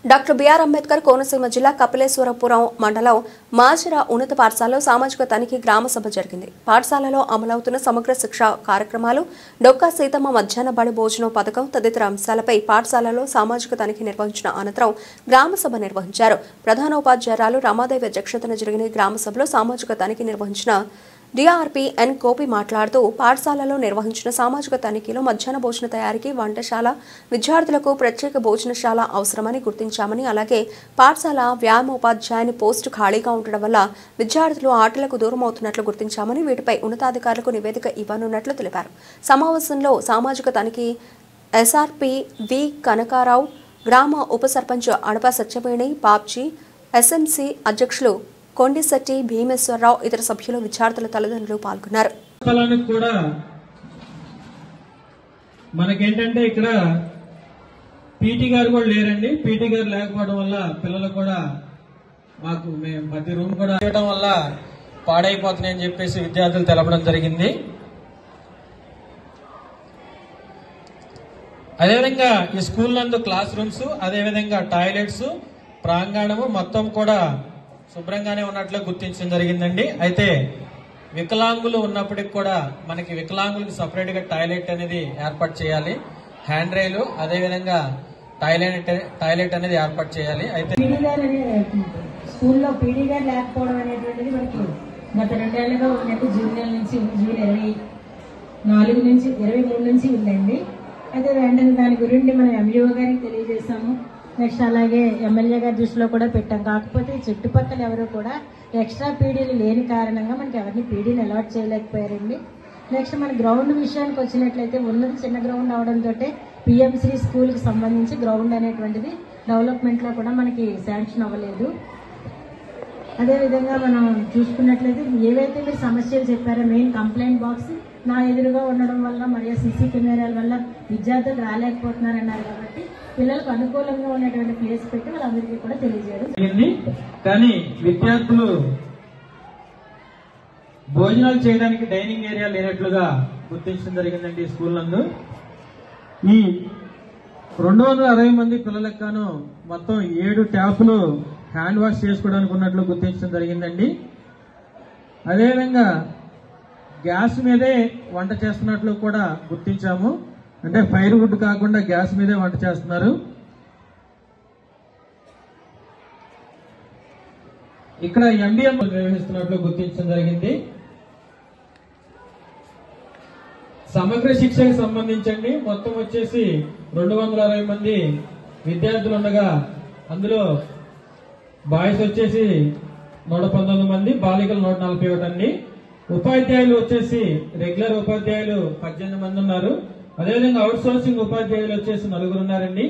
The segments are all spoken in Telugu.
డాక్టర్ బిఆర్ అంబేద్కర్ కోనసీమ జిల్లా కపిలేశ్వరపురం మండలం మాజిరా ఉన్నత పాఠశాలలో సామాజిక తనిఖీ గ్రామ సభ జరిగింది. పాఠశాలలో అమలవుతున్న సమగ్ర శిక్ష కార్యక్రమాలు, డొక్కా సీతమ్మ మధ్యాహ్న బడి భోజనం పథకం తదితర అంశాలపై పాఠశాలలో సామాజిక తనిఖీ నిర్వహించిన అనంతరం గ్రామ సభ నిర్వహించారు. ప్రధానోపాధ్యాయురాలు రమాదేవి అధ్యక్షతన జరిగిన గ్రామ సభలో సామాజిక తనిఖీ నిర్వహించిన డిఆర్పి ఎన్ కోపి మాట్లాడుతూ పాఠశాలలో నిర్వహించిన సామాజిక తనిఖీలో మధ్యాహ్న భోజన తయారీకి వంటశాల, విద్యార్థులకు ప్రత్యేక భోజనశాల అవసరమని గుర్తించామని, అలాగే పాఠశాల వ్యాయామోపాధ్యాయుని పోస్టు ఖాళీగా ఉండడం వల్ల విద్యార్థులు ఆటలకు దూరం అవుతున్నట్లు గుర్తించామని, వీటిపై ఉన్నతాధికారులకు నివేదిక ఇవ్వనున్నట్లు తెలిపారు. సమావేశంలో సామాజిక తనిఖీ ఎస్ఆర్పి వి కనకారావు, గ్రామ ఉప సర్పంచ్ అడప సత్యవేణి, బాబ్జీ, ఎస్ఎంసి అధ్యక్షులు కొండిశెట్టి భీమేశ్వరరావు, ఇతర సభ్యులు, విద్యార్థుల తల్లిదండ్రులు పాల్గొన్నారు. మనకేంటంటే ఇక్కడ పీటీ గారు కూడా లేరండి. పీటీ గారు లేకపోవడం వల్ల పిల్లలు కూడా మాకు ప్రతి రూమ్ కూడా చేయడం వల్ల పాడైపోతున్నాయని చెప్పేసి విద్యార్థులు తెలపడం జరిగింది. అదేవిధంగా ఈ స్కూల్ నందు క్లాస్ రూమ్స్, అదేవిధంగా టాయిలెట్స్, ప్రాంగణము మొత్తం కూడా శుభ్రంగానే ఉన్నట్లు గుర్తించడం జరిగిందండి. అయితే వికలాంగులు ఉన్నప్పటికి కూడా మనకి వికలాంగులకు సపరేట్ గా టాయిలెట్ అనేది ఏర్పాటు చేయాలి. హ్యాండ్ రైలు, అదేవిధంగా టాయిలెట్ అనేది ఏర్పాటు చేయాలి. అయితే స్కూల్లో పీడీ గారు లేకపోవడం అనేటువంటిది మనకి గత 2 ఏళ్లుగా ఉన్నట్టు జూన్ నెల నుంచి, జూన్ 24 నుంచి 23 నుంచి ఉందండి. అయితే వెంటనే దాని గురించి మనం ఎంఈఓ గారికి తెలియజేశాము. నెక్స్ట్ అలాగే ఎమ్మెల్యే గారి దృష్టిలో కూడా పెట్టాం. కాకపోతే చుట్టుపక్కల ఎవరు కూడా ఎక్స్ట్రా పీడీలు లేని కారణంగా మనకి ఎవరిని పీడీలు అలాట్ చేయలేకపోయారండి. నెక్స్ట్ మన గ్రౌండ్ విషయానికి వచ్చినట్లయితే ఉన్నది చిన్న గ్రౌండ్ అవడంతో పిఎంసి స్కూల్కి సంబంధించి గ్రౌండ్ అనేటువంటిది డెవలప్మెంట్లో కూడా మనకి శాంక్షన్ అవ్వలేదు. అదేవిధంగా మనం చూసుకున్నట్లయితే ఏవైతే మీరు సమస్యలు చెప్పారో మెయిన్ కంప్లైంట్ బాక్స్ నా ఎదురుగా ఉండడం వల్ల మరియు సీసీ కెమెరాల వల్ల విద్యార్థులు రాలేకపోతున్నారన్నారు. కాబట్టి పిల్లలకు అనుకూలంగా ఉన్నటువంటి ప్లేస్ పెట్టి వాళ్ళందరికీ కూడా తెలియజేయడం. కానీ విద్యార్థులు భోజనాలు చేయడానికి డైనింగ్ ఏరియా లేనట్లుగా గుర్తించడం జరిగిందండి. స్కూల్ నందు ఈ 260 మంది పిల్లలకు గాను మొత్తం 7 ట్యాప్లు హ్యాండ్ వాష్ చేసుకోవడానికి ఉన్నట్లు గుర్తించడం జరిగిందండి. అదేవిధంగా గ్యాస్ మీదే వంట చేస్తున్నట్లు కూడా గుర్తించాము. అంటే ఫైర్ వుడ్ కాకుండా గ్యాస్ మీదే వంట చేస్తున్నారు. ఇక్కడ ఎండిఎం నిర్వహిస్తున్నట్లు గుర్తించడం జరిగింది. సమగ్ర శిక్షకు సంబంధించండి మొత్తం వచ్చేసి 260 మంది విద్యార్థులు ఉండగా అందులో బాయ్స్ వచ్చేసి 119 మంది, బాలికలు 141 అండి. ఉపాధ్యాయులు వచ్చేసి రెగ్యులర్ ఉపాధ్యాయులు 18 మంది ఉన్నారు. అదేవిధంగా అవుట్ సోర్సింగ్ ఉపాధ్యాయులు వచ్చేసి 4 ఉన్నారండి.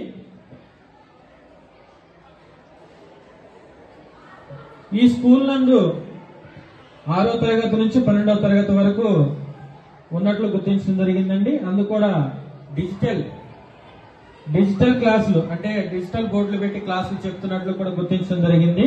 ఈ స్కూల్ నందు 6వ తరగతి నుంచి 12వ తరగతి వరకు ఉన్నట్లు గుర్తించడం జరిగిందండి. అందుకు కూడా డిజిటల్ క్లాసులు అంటే డిజిటల్ బోర్డులు పెట్టి క్లాసులు చెప్తున్నట్లు కూడా గుర్తించడం జరిగింది.